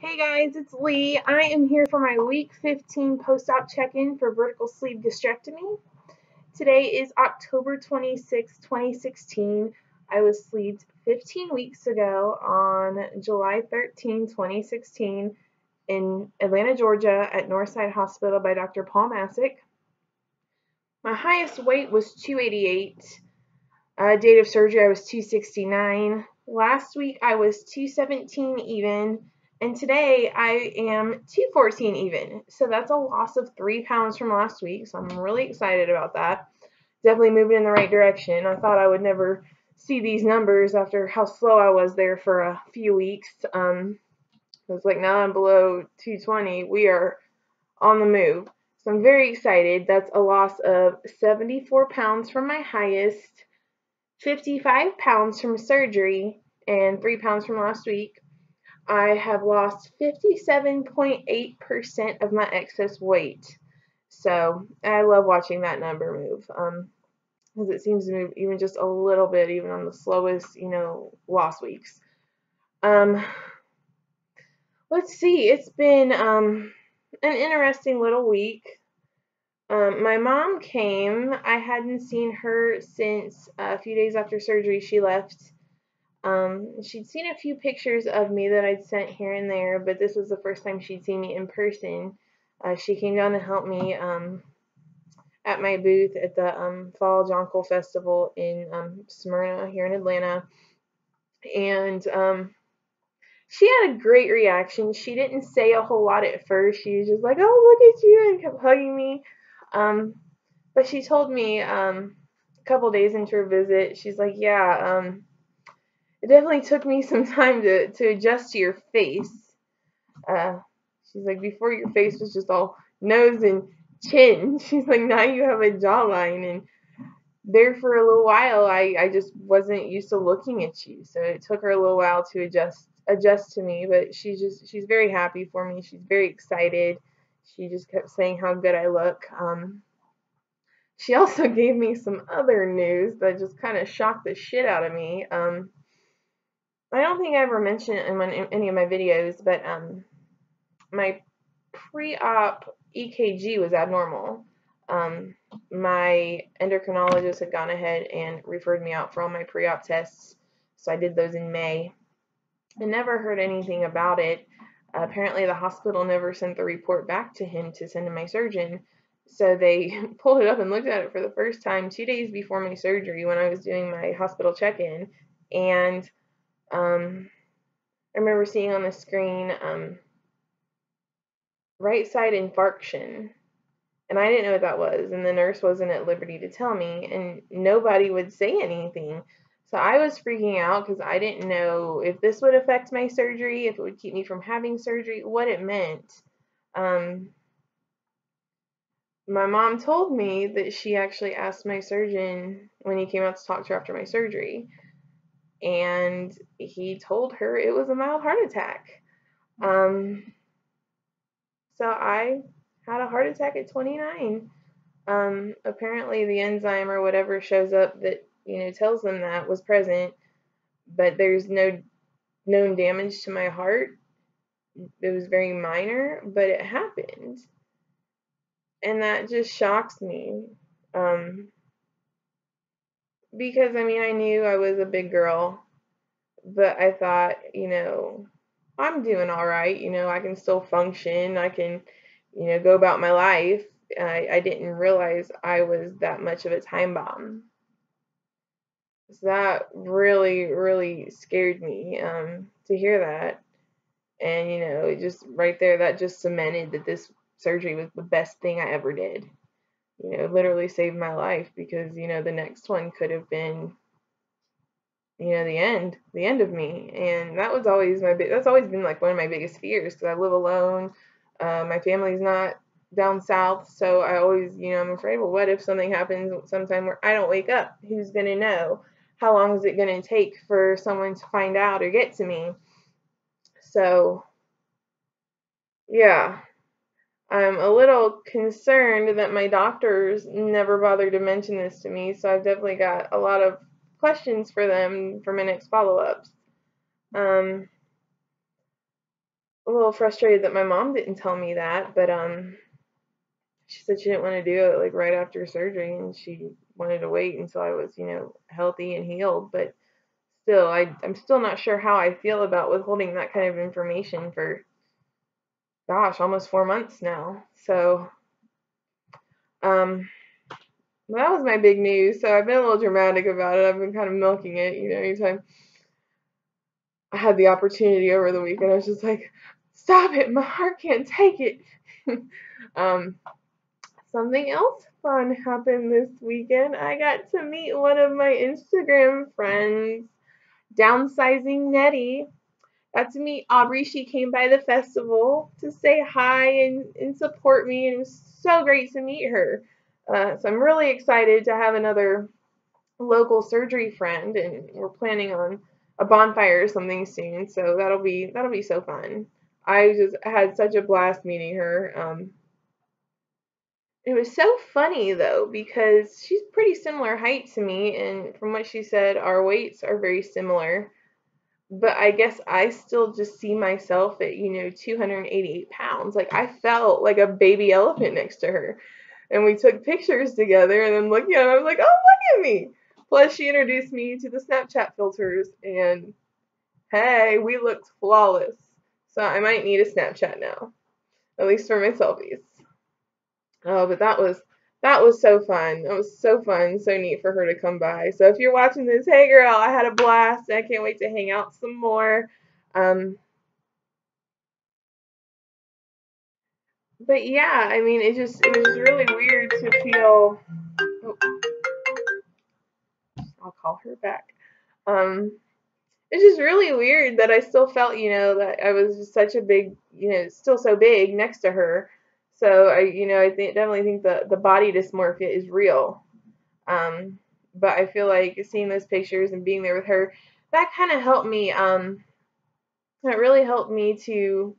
Hey guys, it's Lee. I am here for my week 15 post-op check-in for vertical sleeve gastrectomy. Today is October 26, 2016. I was sleeved 15 weeks ago on July 13, 2016 in Atlanta, Georgia at Northside Hospital by Dr. Paul Masick. My highest weight was 288. Date of surgery I was 269. Last week I was 217 even. And today I am 214 even. So that's a loss of 3 pounds from last week. So I'm really excited about that. Definitely moving in the right direction. I thought I would never see these numbers after how slow I was there for a few weeks. It's like now I'm below 220. We are on the move. So I'm very excited. That's a loss of 74 pounds from my highest, 55 pounds from surgery, and 3 pounds from last week. I have lost 57.8% of my excess weight. So I love watching that number move because it seems to move even just a little bit, even on the slowest, loss weeks. Let's see. It's been an interesting little week. My mom came. I hadn't seen her since a few days after surgery. She left. She'd seen a few pictures of me that I'd sent here and there, but this was the first time she'd seen me in person. She came down to help me at my booth at the Fall Jonquil Festival in Smyrna here in Atlanta. And she had a great reaction. She didn't say a whole lot at first. She was just like, "Oh, look at you," and kept hugging me. But she told me a couple days into her visit, she's like, "Yeah, it definitely took me some time to adjust to your face." Uh, she's like, "Before your face was just all nose and chin." She's like, "Now you have a jawline." And there for a little while, I just wasn't used to looking at you. So it took her a little while to adjust to me. But she's very happy for me. She's very excited. She just kept saying how good I look. She also gave me some other news that just kind of shocked the shit out of me. I don't think I ever mentioned it in any of my videos, but my pre-op EKG was abnormal. My endocrinologist had gone ahead and referred me out for all my pre-op tests, so I did those in May. I never heard anything about it. Apparently, the hospital never sent the report back to him to send to my surgeon. So they pulled it up and looked at it for the first time 2 days before my surgery when I was doing my hospital check-in. And I remember seeing on the screen right side infarction. And I didn't know what that was. And the nurse wasn't at liberty to tell me. And nobody would say anything. So I was freaking out because I didn't know if this would affect my surgery, if it would keep me from having surgery, what it meant. My mom told me that she actually asked my surgeon when he came out to talk to her after my surgery. And he told her it was a mild heart attack. So I had a heart attack at 29. Apparently the enzyme or whatever shows up that, tells them that was present, but there's no known damage to my heart. It was very minor, but it happened. And that just shocks me. Because, I knew I was a big girl, but I thought, I'm doing all right. I can still function. I can, go about my life. I didn't realize I was that much of a time bomb. So that really, really scared me to hear that. And, it just right there, that just cemented that this surgery was the best thing I ever did. It literally saved my life because, the next one could have been, the end of me. And that was always that's always been like one of my biggest fears because I live alone. My family's not down south, so I always, I'm afraid, well, what if something happens sometime where I don't wake up? Who's going to know? How long is it going to take for someone to find out or get to me? So, yeah, I'm a little concerned that my doctors never bothered to mention this to me, so I've definitely got a lot of questions for them for my next follow-ups. a little frustrated that my mom didn't tell me that, but she said she didn't want to do it like right after surgery, and she wanted to wait until I was, healthy and healed. But still, I'm still not sure how I feel about withholding that kind of information for, gosh, almost 4 months now. So, um, well, that was my big news. So I've been a little dramatic about it. I've been kind of milking it, anytime I had the opportunity over the weekend, I was just like, stop it, my heart can't take it. um, Something else fun happened this weekend. I got to meet one of my Instagram friends, Downsizing Nettie. Got to meet Aubrey. She came by the festival to say hi and support me, and it was so great to meet her. So I'm really excited to have another local surgery friend, and we're planning on a bonfire or something soon. So that'll be so fun. I just had such a blast meeting her. It was so funny though because she's pretty similar height to me, and from what she said, our weights are very similar. But I guess I still just see myself at 288 pounds. Like I felt like a baby elephant next to her, and we took pictures together. And then looking at her, I was like, "Oh, look at me!" Plus, she introduced me to the Snapchat filters, and hey, we looked flawless. So I might need a Snapchat now, at least for my selfies. Oh, but that was so fun. It was so fun, so neat for her to come by. So if you're watching this, hey girl, I had a blast. I can't wait to hang out some more. Um, but yeah, I mean, it was really weird to feel. Oh, I'll call her back. Um, it's just really weird that I still felt, that I was just such a big, still so big next to her. So definitely think the body dysmorphia is real. Um, but I feel like seeing those pictures and being there with her, that kind of helped me. That really helped me to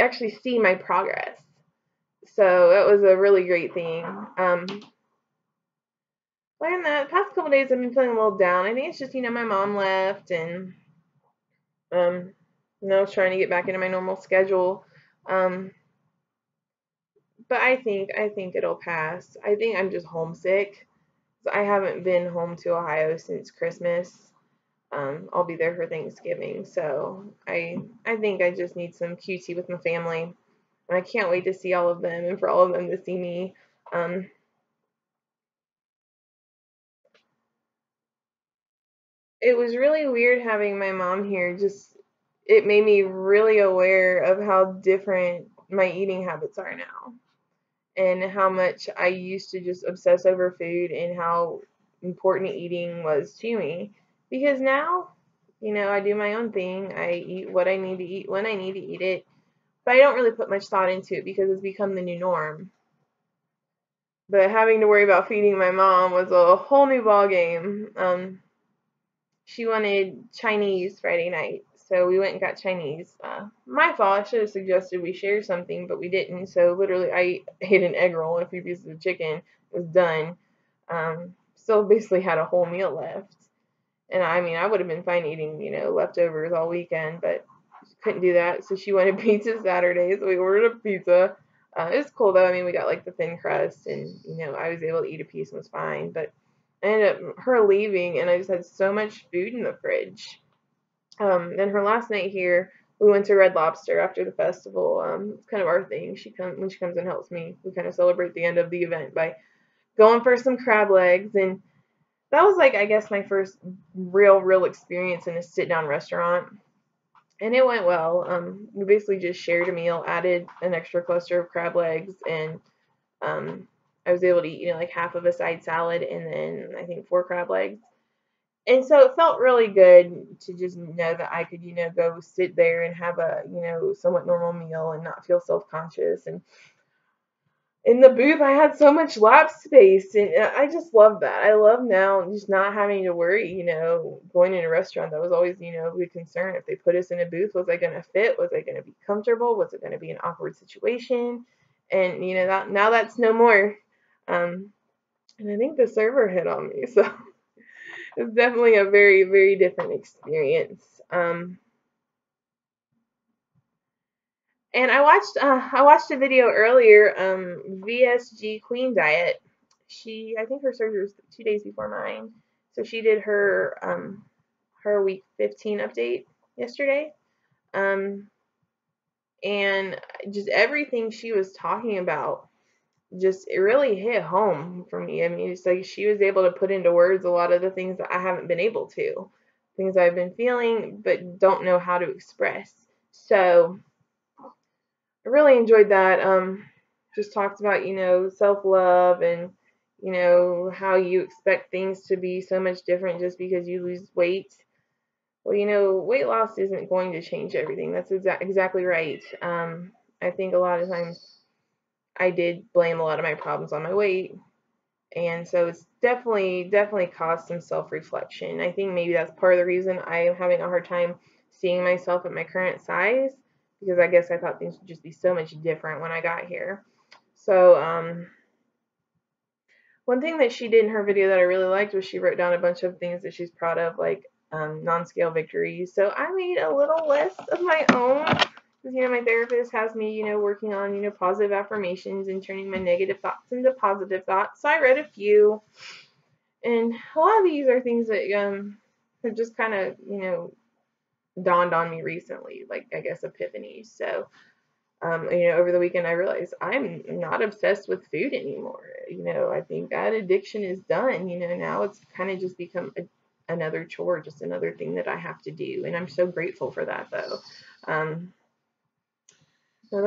actually see my progress. So it was a really great thing. Other than that, the past couple days I've been feeling a little down. I think it's just my mom left, and um, I was trying to get back into my normal schedule. Um, but I think it'll pass. I think I'm just homesick. I haven't been home to Ohio since Christmas. I'll be there for Thanksgiving, so I think I just need some QT with my family, and I can't wait to see all of them and for all of them to see me. Um, it was really weird having my mom here. Just it made me really aware of how different my eating habits are now, and how much I used to just obsess over food and how important eating was to me. Because now, I do my own thing. I eat what I need to eat when I need to eat it, but I don't really put much thought into it because it's become the new norm. But having to worry about feeding my mom was a whole new ball game. She wanted Chinese Friday night, so we went and got Chinese. My fault. I should have suggested we share something, but we didn't. So literally, I ate an egg roll and a few pieces of chicken. It was done. Still basically had a whole meal left. And I mean, I would have been fine eating, leftovers all weekend, but couldn't do that. So she wanted pizza Saturday, so we ordered a pizza. It was cool though. I mean, we got like the thin crust, and I was able to eat a piece and was fine. But I ended up her leaving, and I just had so much food in the fridge. Then her last night here, we went to Red Lobster after the festival. It's kind of our thing. When she comes and helps me, we kind of celebrate the end of the event by going for some crab legs, and that was like I guess my first real experience in a sit down restaurant, and it went well. We basically just shared a meal, added an extra cluster of crab legs, and I was able to eat like half of a side salad and then I think four crab legs. And so it felt really good to just know that I could, go sit there and have a, somewhat normal meal and not feel self conscious. And in the booth, I had so much lap space, and I just love that. I love now just not having to worry, going in a restaurant. That was always, a big concern. If they put us in a booth, was I going to fit? Was I going to be comfortable? Was it going to be an awkward situation? And that now that's no more. Um, and I think the server hit on me, so it's definitely a very different experience. And I watched a video earlier, VSG Queen Diet. I think her surgery was 2 days before mine. So she did her week 15 update yesterday. And just everything she was talking about, it really hit home for me. I mean, it's like she was able to put into words a lot of the things that I haven't been able to, things I've been feeling but don't know how to express. So I really enjoyed that. Just talked about, self-love and, how you expect things to be so much different just because you lose weight. Well, weight loss isn't going to change everything. That's exactly right. I think a lot of times I did blame a lot of my problems on my weight. And so it's definitely caused some self-reflection. I think maybe that's part of the reason I am having a hard time seeing myself at my current size, because I guess I thought things would just be so much different when I got here. So, one thing that she did in her video that I really liked was she wrote down a bunch of things that she's proud of, like NonScale Victory. So I made a little list of my own, because, my therapist has me, working on, positive affirmations and turning my negative thoughts into positive thoughts. So I read a few, and a lot of these are things that have just kind of, dawned on me recently, like, I guess, epiphanies. So, over the weekend I realized I'm not obsessed with food anymore. I think that addiction is done. Now it's kind of just become another chore, just another thing that I have to do. And I'm so grateful for that, though. Another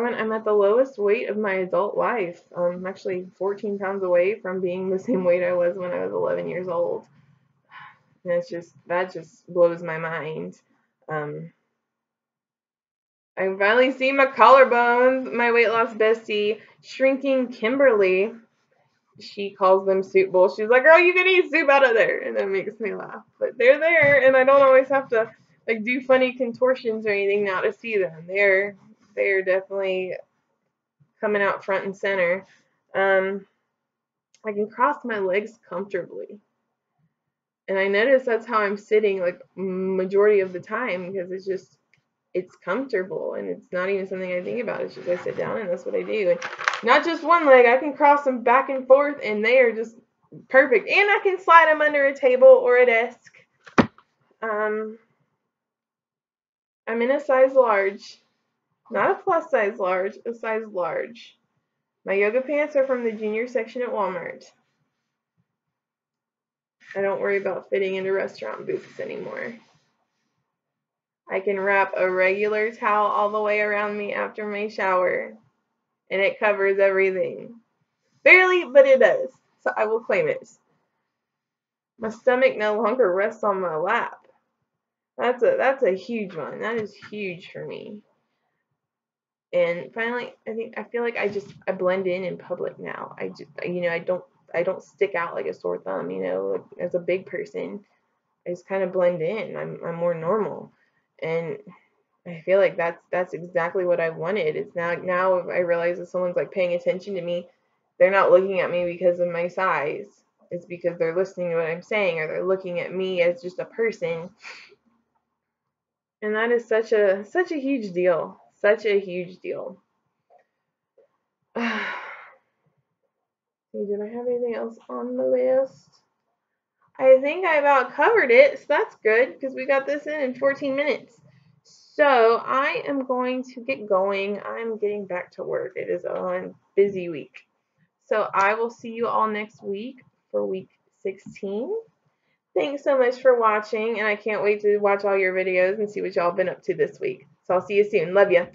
one, I'm at the lowest weight of my adult life. I'm actually 14 pounds away from being the same weight I was when I was 11 years old. And that just blows my mind. I can finally see my collarbones. My weight loss bestie, Shrinking Kimberly, she calls them soup bowls. She's like, girl, you can eat soup out of there. And that makes me laugh. But they're there, and I don't always have to do funny contortions or anything now to see them. They're definitely coming out front and center. I can cross my legs comfortably. And I notice that's how I'm sitting majority of the time, because it's comfortable, and it's not even something I think about. It's just I sit down and that's what I do. And not just one leg, I can cross them back and forth, and they are just perfect. And I can slide them under a table or a desk. I'm in a size large, not a plus size large, a size large. My yoga pants are from the junior section at Walmart. I don't worry about fitting into restaurant booths anymore. I can wrap a regular towel all the way around me after my shower, and it covers everything. Barely, but it does. So I will claim it. My stomach no longer rests on my lap. That's a huge one. That is huge for me. And finally, I feel like I blend in public now. I don't stick out like a sore thumb, as a big person. I just kind of blend in. I'm more normal. And I feel like that's exactly what I wanted. It's now I realize if someone's paying attention to me, they're not looking at me because of my size. It's because they're listening to what I'm saying, or they're looking at me as just a person. And that is such a huge deal. Such a huge deal. Did I have anything else on the list? I think I about covered it, so that's good, because we got this in 14 minutes. So I am going to get going. I'm getting back to work. It is a busy week. So I will see you all next week for week 16. Thanks so much for watching, and I can't wait to watch all your videos and see what y'all been up to this week. So I'll see you soon. Love ya.